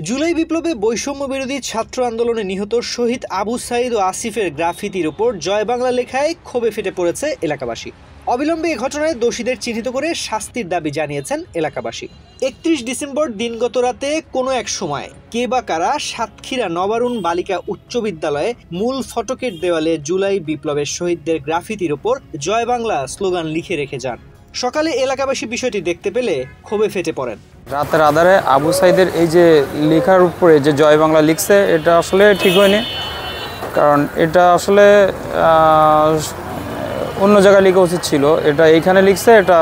জুলাই বিপ্লবে বৈষম্য বিরোধী ছাত্র আন্দোলনে নিহত শহীদ আবু সাইদ ও আসিফের গ্রাফিতির উপর জয় বাংলা লেখায় ক্ষোভে ফেটে পড়েছে এলাকাবাসী। অবিলম্বে এ ঘটনায় দোষীদের চিহ্নিত করে শাস্তির দাবি জানিয়েছেন এলাকাবাসী। ৩১ ডিসেম্বর দিনগত রাতে কোনো এক সময় কে বা কারা সাতক্ষীরা নবারুণ বালিকা উচ্চ বিদ্যালয়ে মূল ফটকের দেওয়ালে জুলাই বিপ্লবের শহীদদের গ্রাফিতির উপর জয় বাংলা স্লোগান লিখে রেখে যান। সকালে এলাকাবাসী বিষয়টি দেখতে পেলে ক্ষোভে ফেটে পড়েন। রাতের আধারে আবু সাইদের এই যে লেখার উপরে যে জয় বাংলা লিখছে, এটা আসলে ঠিক হয়নি। কারণ এটা আসলে অন্য জায়গায় লেখা উচিত ছিল, এটা এইখানে লিখছে, এটা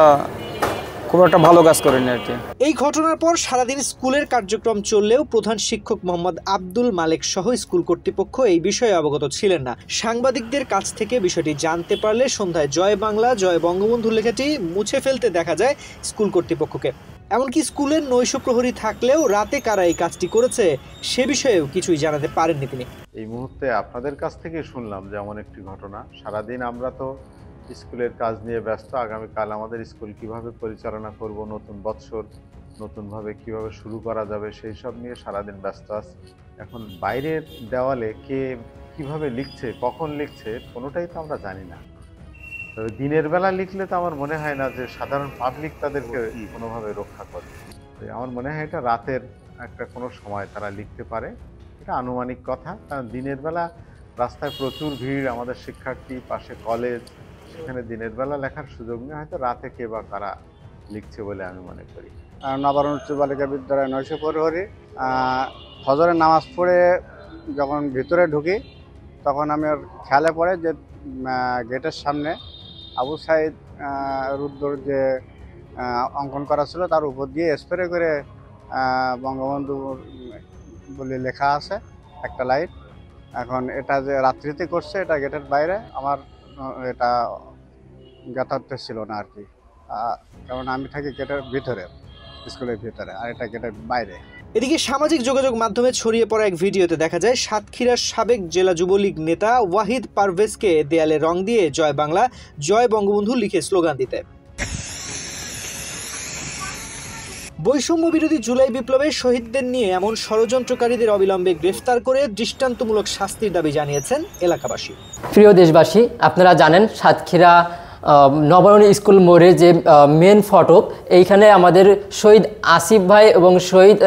খুব একটা ভালো কাজ করেনি আর কি। এই ঘটনার পর সারাদিন স্কুলের কার্যক্রম চললেও প্রধান শিক্ষক মোহাম্মদ আব্দুল মালেক সহ স্কুল কর্তৃপক্ষ এই বিষয়ে অবগত ছিলেন না। সাংবাদিকদের কাছ থেকে বিষয়টি জানতে পারলে সন্ধ্যায় জয় বাংলা জয় বঙ্গবন্ধু লেখাটি মুছে ফেলতে দেখা যায় স্কুল কর্তৃপক্ষকে। এমনকি স্কুলের নৈশ প্রহরী থাকলেও রাতে কারা এই কাজটি করেছে সে বিষয়েও কিছুই জানাতে পারেননি তিনি। এই মুহূর্তে আপনাদের কাছ থেকে শুনলাম যে এমন একটি ঘটনা। সারাদিন আমরা তো স্কুলের কাজ নিয়ে ব্যস্ত। আগামীকাল আমাদের স্কুল কিভাবে পরিচালনা করব, নতুন বৎসর নতুনভাবে কিভাবে শুরু করা যাবে, সেই সব নিয়ে সারাদিন ব্যস্ত আছি। এখন বাইরের দেওয়ালে কে কিভাবে লিখছে, কখন লিখছে, কোনোটাই তো আমরা জানি না। তবে দিনের বেলা লিখলে তো আমার মনে হয় না যে সাধারণ পাবলিক তাদেরকে কোনোভাবে রক্ষা করে। আমার মনে হয় এটা রাতের একটা কোনো সময় তারা লিখতে পারে, এটা আনুমানিক কথা। কারণ দিনের বেলা রাস্তায় প্রচুর ভিড়, আমাদের শিক্ষার্থী, পাশে কলেজ, সেখানে দিনের বেলা লেখার সুযোগ নেই। হয়তো রাতে কে বা কারা লিখছে বলে আমি মনে করি। নবারুণ উচ্চ বালিকা বিদ্যালয় নৈশ প্রহরী ফজরের নামাজ পড়ে যখন ভিতরে ঢুকি, তখন আমি ওর খেয়ালে পড়ে যে গেটের সামনে আবু সাইদ রুদ্দর যে অঙ্কন করা ছিল তার উপর দিয়ে স্প্রে করে বঙ্গবন্ধু বলে লেখা আছে একটা লাইট। এখন এটা যে রাত্রিতে করছে, এটা গেটের বাইরে, আমার এটা যথার্থ ছিল না আর কি। কারণ আমি থাকি গেটের ভিতরে, স্কুলের ভিতরে, আর এটা গেটের বাইরে। এদিকে সামাজিক যোগাযোগ মাধ্যমে ছড়িয়ে পড়া এক ভিডিওতে দেখা যায় সাতক্ষীরার সাবেক জেলা যুবলীগ নেতা ওয়াহিদ পারভেজকে দেয়ালে রং দিয়ে জয় বাংলা জয় বঙ্গবন্ধু লিখে স্লোগান দিতে। বৈষম্য বিরোধী জুলাই বিপ্লবে শহীদদের নিয়ে এমন ষড়যন্ত্রকারীদের অবিলম্বে গ্রেফতার করে দৃষ্টান্তমূলক শাস্তির দাবি জানিয়েছেন এলাকাবাসী। প্রিয় দেশবাসী, আপনারা জানেন সাতক্ষীরা নবারুণ স্কুল মোড়ে যে মেন ফটক, এইখানে আমাদের শহীদ আসিফ ভাই এবং শহীদ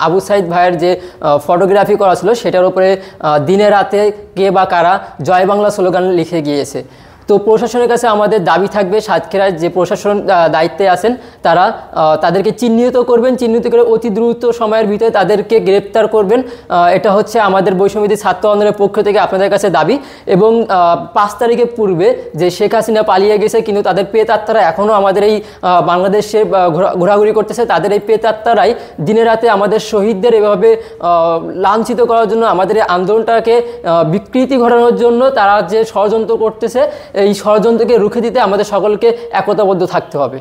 আবু সাইদ ভাইয়ের যে ফটোগ্রাফি করা ছিল, সেটার উপরে দিনে রাতে কে বা কারা জয় বাংলা স্লোগান লিখে গিয়েছে। তো প্রশাসনের কাছে আমাদের দাবি থাকবে, সাতক্ষীরায় যে প্রশাসন দায়িত্বে আছেন তারা তাদেরকে চিহ্নিত করবেন, চিহ্নিত করে অতি দ্রুত সময়ের ভিতরে তাদেরকে গ্রেপ্তার করবেন। এটা হচ্ছে আমাদের বৈষম্যবিরোধী ছাত্র আন্দোলনের পক্ষ থেকে আপনাদের কাছে দাবি। এবং 5 তারিখের পূর্বে যে শেখ হাসিনা পালিয়ে গেছে কিন্তু তাদের প্রেতাত্মারা এখনও আমাদের এই বাংলাদেশে ঘোরাঘুরি করতেছে, তাদের এই প্রেতাত্মারাই দিনে রাতে আমাদের শহীদদের এভাবে লাঞ্ছিত করার জন্য, আমাদের এই আন্দোলনটাকে বিকৃতি ঘটানোর জন্য তারা যে ষড়যন্ত্র করতেছে, এই ষড়যন্ত্রকে রুখে দিতে আমাদের সকলকে একতাবদ্ধ থাকতে হবে।